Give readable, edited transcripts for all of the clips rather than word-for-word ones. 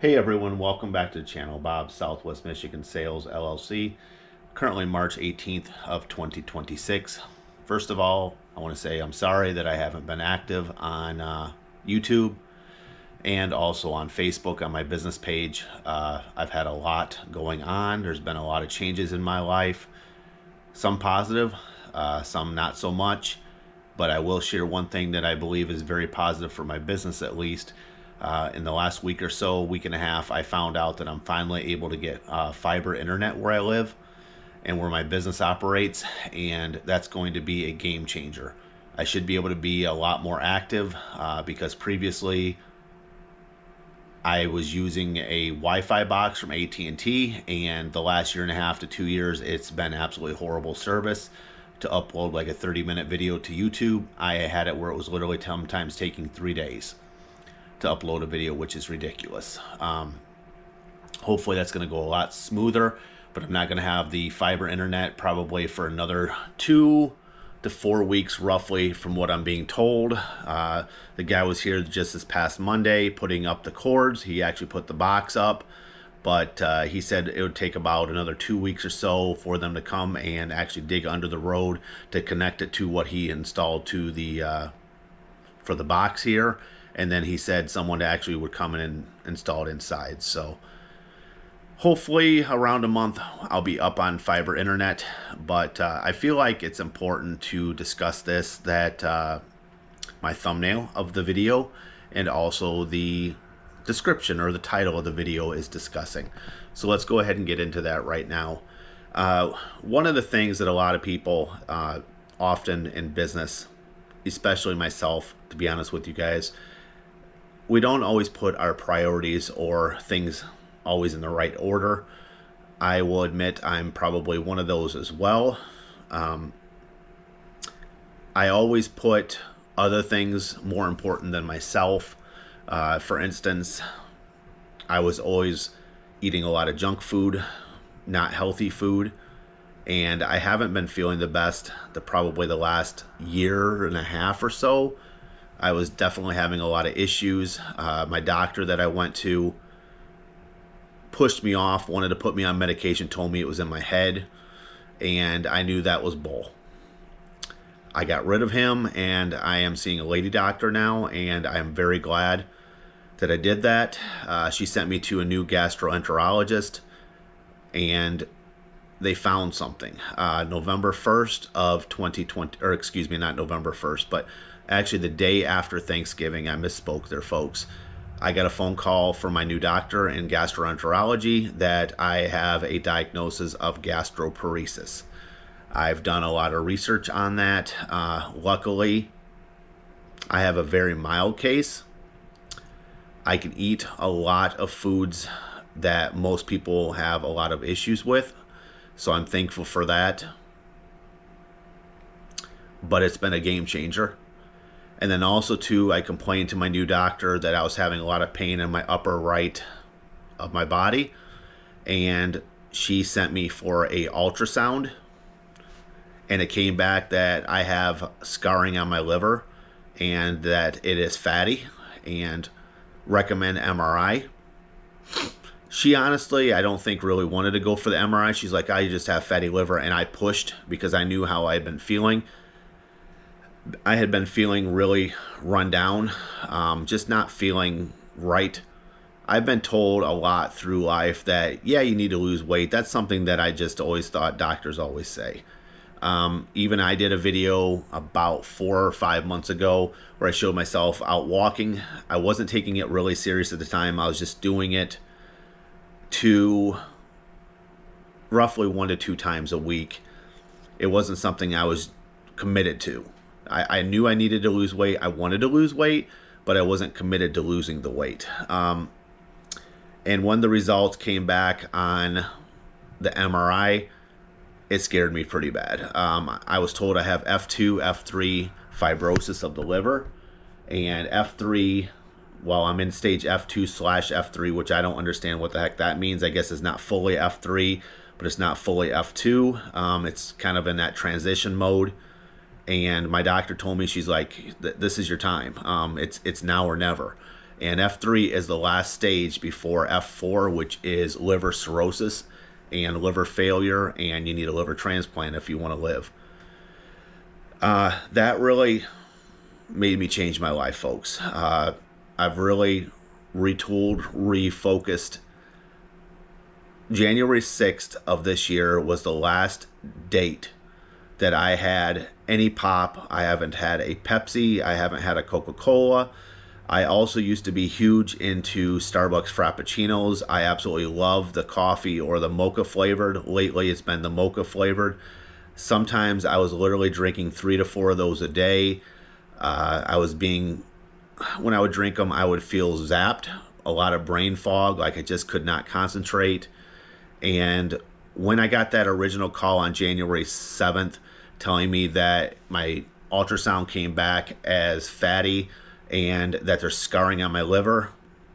Hey everyone, welcome back to the channel. Bob, Southwest Michigan Sales LLC. Currently March 18th of 2026. First of all, I want to say I'm sorry that I haven't been active on YouTube and also on Facebook on my business page. I've had a lot going on. There's been a lot of changes in my life. Some positive, some not so much. But I will share one thing that I believe is very positive for my business at least. In the last week or so, week and a half, I found out that I'm finally able to get fiber internet where I live and where my business operates, and that's going to be a game changer. I should be able to be a lot more active because previously I was using a Wi-Fi box from AT&T, and the last year and a half to 2 years, it's been absolutely horrible service to upload like a 30-minute video to YouTube. I had it where it was literally sometimes taking 3 days to upload a video, which is ridiculous. Hopefully that's going to go a lot smoother, but I'm not going to have the fiber internet probably for another 2 to 4 weeks roughly from what I'm being told. The guy was here just this past Monday putting up the cords. He actually put the box up, but he said it would take about another 2 weeks or so for them to come and actually dig under the road to connect it to what he installed to the for the box here. And then he said someone actually would come in and install it inside. So hopefully around a month I'll be up on fiber internet. But I feel like it's important to discuss this, that my thumbnail of the video and also the description or the title of the video is discussing. So let's go ahead and get into that right now. One of the things that a lot of people often in business, especially myself, to be honest with you guys, we don't always put our priorities or things always in the right order. I will admit I'm probably one of those as well. I always put other things more important than myself. For instance, I was always eating a lot of junk food, not healthy food, and I haven't been feeling the best probably the last year and a half or so. I was definitely having a lot of issues. My doctor that I went to pushed me off, wanted to put me on medication, told me it was in my head, and I knew that was bull. I got rid of him, and I am seeing a lady doctor now, and I am very glad that I did that. She sent me to a new gastroenterologist, and they found something. November 1st of 2020, or excuse me, not November 1st, but actually the day after Thanksgiving. I misspoke there, folks. I got a phone call from my new doctor in gastroenterology that I have a diagnosis of gastroparesis. I've done a lot of research on that. Luckily, I have a very mild case. I can eat a lot of foods that most people have a lot of issues with, so I'm thankful for that. But it's been a game changer. And then also too, I complained to my new doctor that I was having a lot of pain in my upper right of my body, and she sent me for a ultrasound, and it came back that I have scarring on my liver and that it is fatty, and recommend MRI. She honestly, I don't think really wanted to go for the MRI. She's like, I just have fatty liver, and I pushed because I knew how I had been feeling. I had been feeling really run down, just not feeling right. I've been told a lot through life that, yeah, you need to lose weight. That's something that I just always thought doctors always say. Even I did a video about 4 or 5 months ago where I showed myself out walking. I wasn't taking it really serious at the time. I was just doing it to roughly 1 to 2 times a week. It wasn't something I was committed to. I knew I needed to lose weight. I wanted to lose weight, but I wasn't committed to losing the weight. And when the results came back on the MRI, it scared me pretty bad. I was told I have F2, F3 fibrosis of the liver, and F3, well, I'm in stage F2/F3, which I don't understand what the heck that means. I guess it's not fully F3, but it's not fully F2. It's kind of in that transition mode. And my doctor told me, she's like, this is your time. It's now or never. And F3 is the last stage before F4, which is liver cirrhosis and liver failure, and you need a liver transplant if you want to live. That really made me change my life, folks. I've really retooled, refocused. January 6th of this year was the last date that I had any pop. I haven't had a Pepsi. I haven't had a Coca-Cola. I also used to be huge into Starbucks Frappuccinos. I absolutely love the coffee or the mocha flavored. Lately, it's been the mocha flavored. Sometimes I was literally drinking 3 to 4 of those a day. When I would drink them, I would feel zapped, a lot of brain fog, like I just could not concentrate. And when I got that original call on January 7th telling me that my ultrasound came back as fatty and that there's scarring on my liver,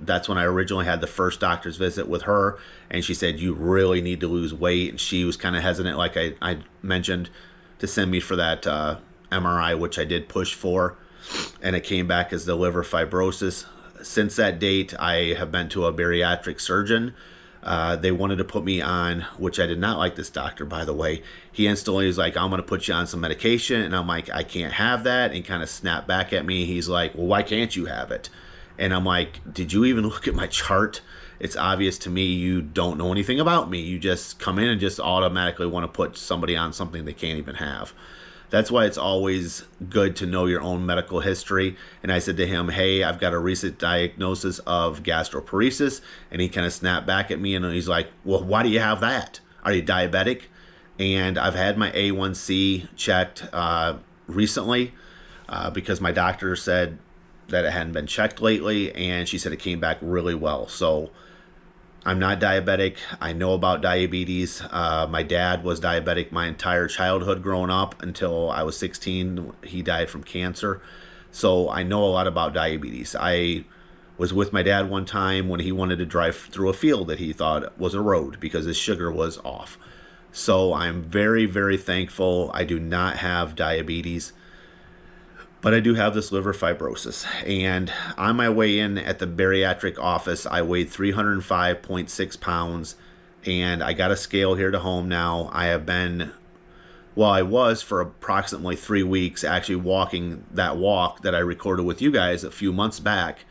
that's when I originally had the first doctor's visit with her. And she said, you really need to lose weight. And she was kind of hesitant, like I mentioned, to send me for that MRI, which I did push for. And it came back as the liver fibrosis. Since that date, I have been to a bariatric surgeon. They wanted to put me on, which I did not like this doctor, by the way. He instantly was like, I'm going to put you on some medication. And I'm like, I can't have that. And kind of snapped back at me. He's like, well, why can't you have it? And I'm like, did you even look at my chart? It's obvious to me you don't know anything about me. You just come in and just automatically want to put somebody on something they can't even have. That's why it's always good to know your own medical history. And I said to him, hey, I've got a recent diagnosis of gastroparesis. And he kind of snapped back at me and he's like, well, why do you have that? Are you diabetic? And I've had my A1C checked recently because my doctor said that it hadn't been checked lately. And she said it came back really well. So I'm not diabetic. I know about diabetes. My dad was diabetic my entire childhood growing up until I was 16. He died from cancer. So I know a lot about diabetes. I was with my dad one time when he wanted to drive through a field that he thought was a road because his sugar was off. So I'm very, very thankful I do not have diabetes. But I do have this liver fibrosis. And on my way in at the bariatric office, I weighed 305.6 pounds. And I got a scale here to home now. I was for approximately 3 weeks actually walking that walk that I recorded with you guys a few months back.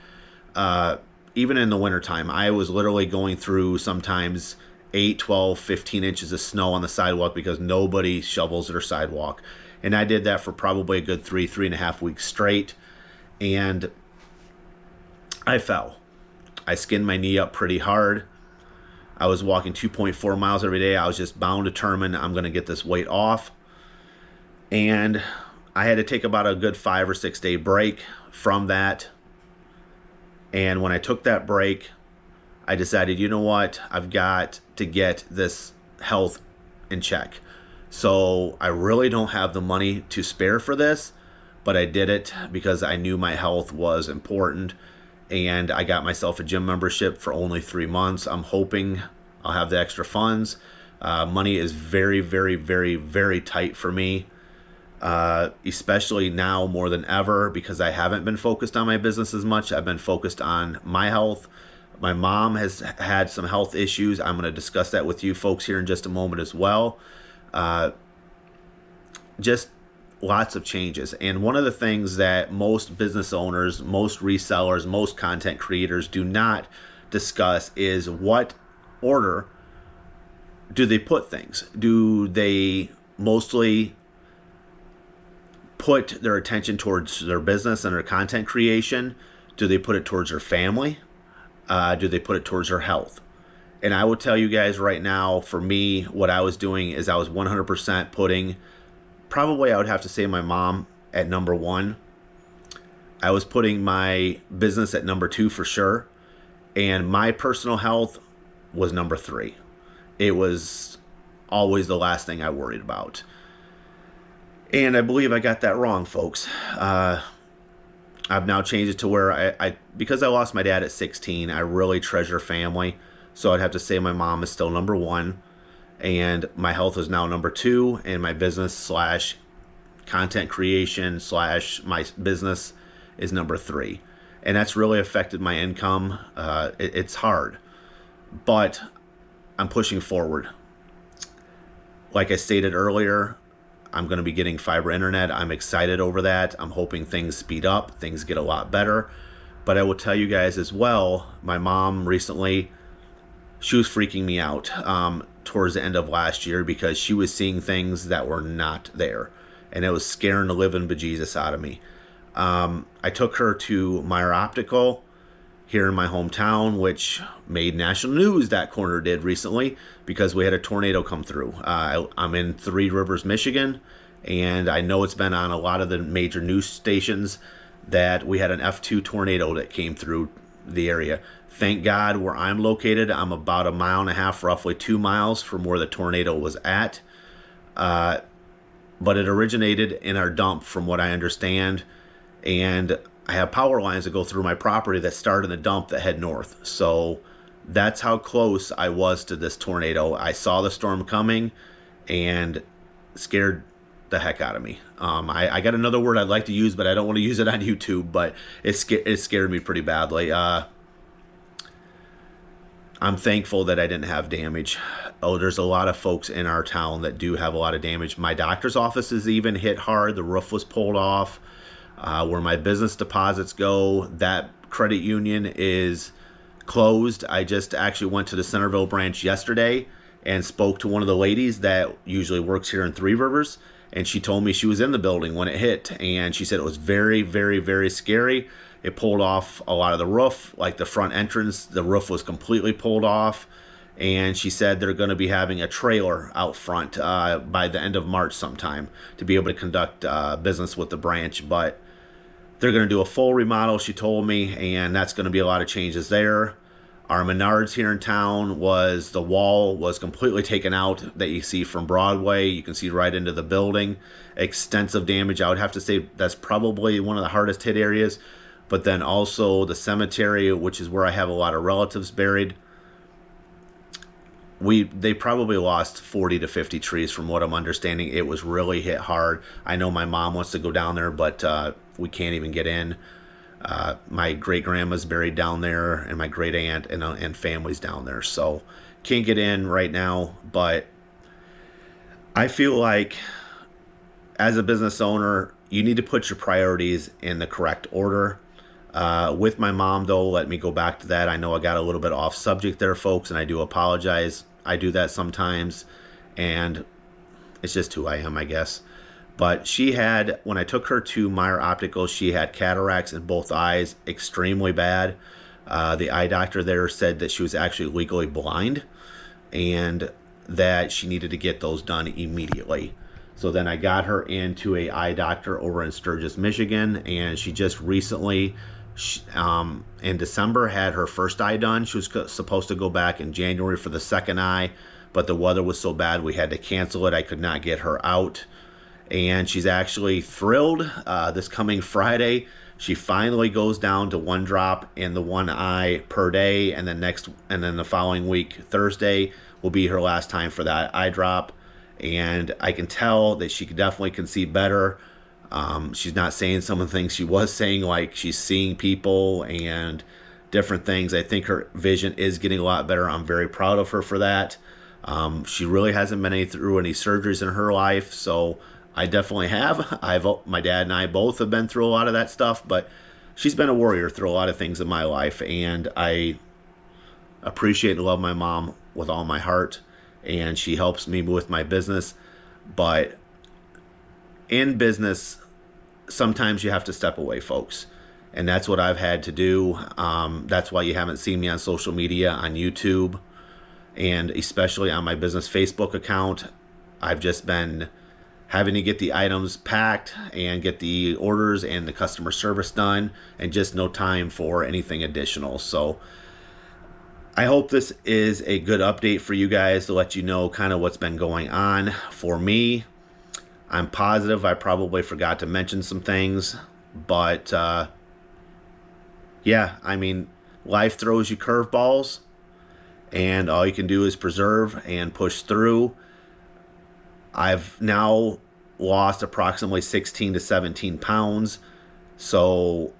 Even in the wintertime, I was literally going through sometimes 8, 12, 15 inches of snow on the sidewalk because nobody shovels their sidewalk. And I did that for probably a good 3.5 weeks straight. And I fell. I skinned my knee up pretty hard. I was walking 2.4 miles every day. I was just bound, determined I'm going to get this weight off. And I had to take about a good 5 or 6 day break from that. And when I took that break, I decided, you know what? I've got to get this health in check. So I really don't have the money to spare for this, but I did it because I knew my health was important. And I got myself a gym membership for only 3 months. I'm hoping I'll have the extra funds. Money is very, very, very, very tight for me, especially now more than ever because I haven't been focused on my business as much. I've been focused on my health. My mom has had some health issues. I'm going to discuss that with you folks here in just a moment as well. Just lots of changes. And one of the things that most business owners, most resellers, most content creators do not discuss is what order do they put things? Do they mostly put their attention towards their business and their content creation? Do they put it towards their family? Do they put it towards their health? And I will tell you guys right now, for me, what I was doing is I was 100% putting, probably I would have to say my mom at number 1. I was putting my business at number 2 for sure. And my personal health was number 3. It was always the last thing I worried about. And I believe I got that wrong, folks. I've now changed it to where because I lost my dad at 16, I really treasure family. So I'd have to say my mom is still number 1, and my health is now number 2, and my business / content creation / my business is number 3. and that's really affected my income. It's hard, but I'm pushing forward. Like I stated earlier, I'm going to be getting fiber internet. I'm excited over that. I'm hoping things speed up, things get a lot better. But I will tell you guys as well, my mom recently, she was freaking me out towards the end of last year because she was seeing things that were not there. And it was scaring the living bejesus out of me. I took her to Meyer Optical here in my hometown, which made national news, that corner did recently, because we had a tornado come through. I'm in Three Rivers, Michigan, and I know it's been on a lot of the major news stations that we had an F2 tornado that came through the area. Thank God where I'm located, I'm about 1.5 miles, roughly 2 miles from where the tornado was at. But it originated in our dump, from what I understand, and I have power lines that go through my property that start in the dump that head north. So that's how close I was to this tornado. I saw the storm coming and scared the heck out of me. I got another word I'd like to use, but I don't want to use it on YouTube, but it scared me pretty badly. I'm thankful that I didn't have damage. Oh, there's a lot of folks in our town that do have a lot of damage. My doctor's office is even hit hard. The roof was pulled off. Where my business deposits go, that credit union is closed. I just actually went to the Centerville branch yesterday and spoke to one of the ladies that usually works here in Three Rivers, and she told me she was in the building when it hit, and she said it was very, very, very scary. It pulled off a lot of the roof, like the front entrance, the roof was completely pulled off, and she said they're going to be having a trailer out front by the end of March sometime to be able to conduct business with the branch. But they're going to do a full remodel, she told me, and that's going to be a lot of changes there. Our Menards here in town, the wall was completely taken out that you see from Broadway. You can see right into the building. Extensive damage. I would have to say that's probably one of the hardest hit areas. But then also the cemetery, which is where I have a lot of relatives buried. They probably lost 40 to 50 trees from what I'm understanding. It was really hit hard. I know my mom wants to go down there, but we can't even get in. My great grandma's buried down there, and my great aunt and family's down there, so can't get in right now. But I feel like as a business owner, you need to put your priorities in the correct order. With my mom, though, let me go back to that. I know I got a little bit off subject there, folks, and I do apologize. I do that sometimes, and it's just who I am, I guess. But she had, when I took her to Meyer Optical, she had cataracts in both eyes, extremely bad. The eye doctor there said that she was actually legally blind and that she needed to get those done immediately. So then I got her into a eye doctor over in Sturgis, Michigan, and she just recently, in December, had her first eye done. She was supposed to go back in January for the second eye, but the weather was so bad we had to cancel it. I could not get her out. And she's actually thrilled. This coming Friday, she finally goes down to 1 drop in the one eye per day, and then the following week, Thursday, will be her last time for that eye drop. And I can tell that she definitely can see better. She's not saying some of the things she was saying, like she's seeing people and different things. I think her vision is getting a lot better. I'm very proud of her for that. She really hasn't been through any surgeries in her life, so I definitely have. My dad and I both have been through a lot of that stuff, but she's been a warrior through a lot of things in my life, and I appreciate and love my mom with all my heart, and she helps me with my business. But in business, sometimes you have to step away, folks, and that's what I've had to do. That's why you haven't seen me on social media, on YouTube, and especially on my business Facebook account. I've just been having to get the items packed and get the orders and the customer service done, and just no time for anything additional. So I hope this is a good update for you guys to let you know kind of what's been going on for me. I'm positive I probably forgot to mention some things, but yeah, I mean, life throws you curveballs, and all you can do is persevere and push through. I've now lost approximately 16 to 17 pounds, so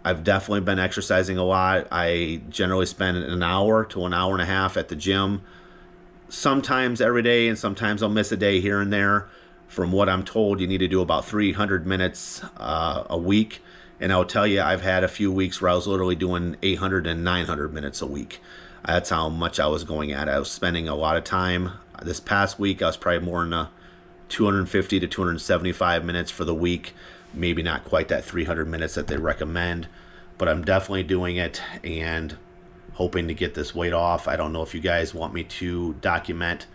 I've definitely been exercising a lot. I generally spend an hour to an hour and a half at the gym, sometimes every day, and sometimes I'll miss a day here and there. From what I'm told, you need to do about 300 minutes a week. And I'll tell you, I've had a few weeks where I was literally doing 800 and 900 minutes a week. That's how much I was going at it. I was spending a lot of time. This past week, I was probably more in the 250 to 275 minutes for the week. Maybe not quite that 300 minutes that they recommend, but I'm definitely doing it and hoping to get this weight off. I don't know if you guys want me to document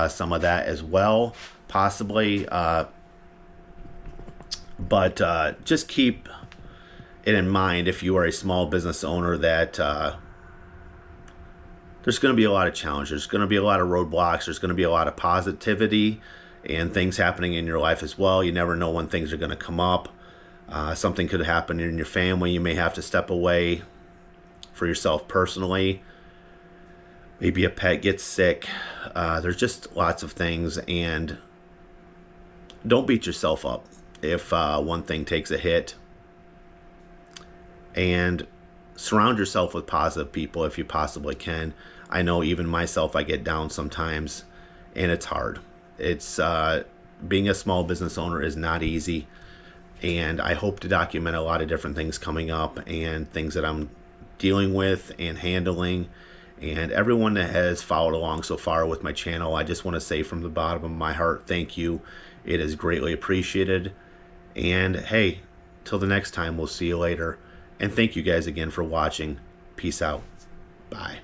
some of that as well, possibly. But just keep it in mind if you are a small business owner that there's going to be a lot of challenges. There's going to be a lot of roadblocks. There's going to be a lot of positivity and things happening in your life as well. You never know when things are going to come up. Something could happen in your family. You may have to step away for yourself personally. Maybe a pet gets sick. There's just lots of things, and don't beat yourself up if one thing takes a hit. And surround yourself with positive people if you possibly can. I know even myself, I get down sometimes, and it's hard. It's being a small business owner is not easy, and I hope to document a lot of different things coming up and things that I'm dealing with and handling. And everyone that has followed along so far with my channel, I just want to say from the bottom of my heart, thank you. It is greatly appreciated. And hey, till the next time, we'll see you later. And thank you guys again for watching. Peace out. Bye.